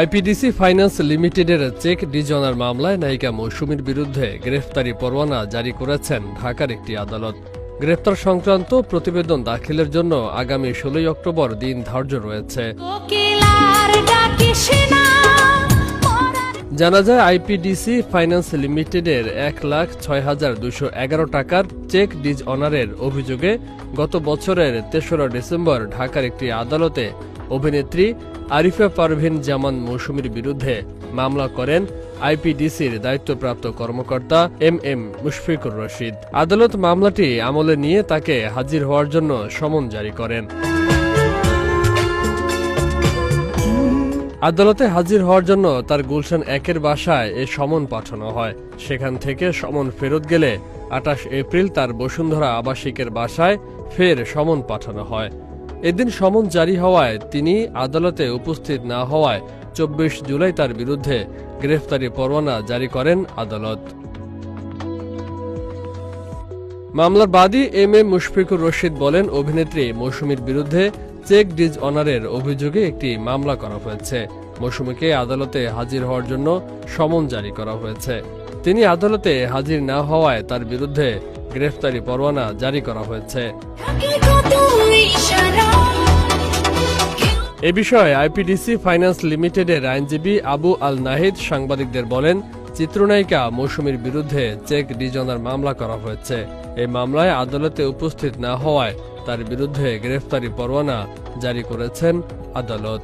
IPDC finance লিমিটেডের check dishonour মামলায় নায়িকা মৌসুমীর বিরুদ্ধে গ্রেফতারি পরোয়ানা জারি করেছেন ঢাকার একটি আদালত। গ্রেফতার সংক্রান্ত প্রতিবেদন দাখিলের জন্য আগামী ১৬ অক্টোবর দিন ধার্য রয়েছে। জানা যায়, আইপিডিসি ফাইন্যান্স লিমিটেডের ১,০৬,২১১ টাকার চেক ডিজঅনারের অভিযোগে গত বছরের ৩রা ডিসেম্বর ঢাকার একটি আদালতে অভিনেত্রী আরিফা পারভিন জামান মৌসুমীর বিরুদ্ধে মামলা করেন আইপিডিসির দায়িত্বপ্রাপ্ত কর্মকর্তা এম মুশফিকুর রশিদ। আদালত মামলাটি আমলে নিয়ে তাকে হাজির হওয়ার জন্য সমন জারি করেন। আদালতে হাজির হওয়ার জন্য তার গুলশান ১-এর বাসায় এ সমন পাঠানো হয়। সেখান থেকে সমন ফেরত গেলে ২৮ এপ্রিল তার বসুন্ধরা আবাসিকের বাসায় ফের সমন পাঠানো হয়। এদিন সমন জারি হওয়ায় তিনি আদালতে উপস্থিত না হওয়ায় ২৪ জুলাই তার বিরুদ্ধে গ্রেফতারি পরোয়ানা জারি করেন আদালত। মামলার বাদী এম মুশফিকুর রশিদ বলেন, অভিনেত্রী মৌসুমীর বিরুদ্ধে চেক ডিজঅনারের অভিযোগে একটি মামলা করা হয়েছে। মৌসুমীকে আদালতে হাজির হওয়ার জন্য সমন জারি করা হয়েছে। তিনি আদালতে হাজির না হওয়ায় তার বিরুদ্ধে গ্রেফতারি পরোয়ানা জারি করা হয়েছে। এ বিষয়ে আইপিডিসি ফাইন্যান্স লিমিটেডের আইনজীবী আবু আল নাহিদ সাংবাদিকদের বলেন, চিত্রনায়িকা মৌসুমীর বিরুদ্ধে চেক ডিজনার মামলা করা হয়েছে। এই মামলায় আদালতে উপস্থিত না হওয়ায় তার বিরুদ্ধে গ্রেফতারি পরোয়ানা জারি করেছেন আদালত।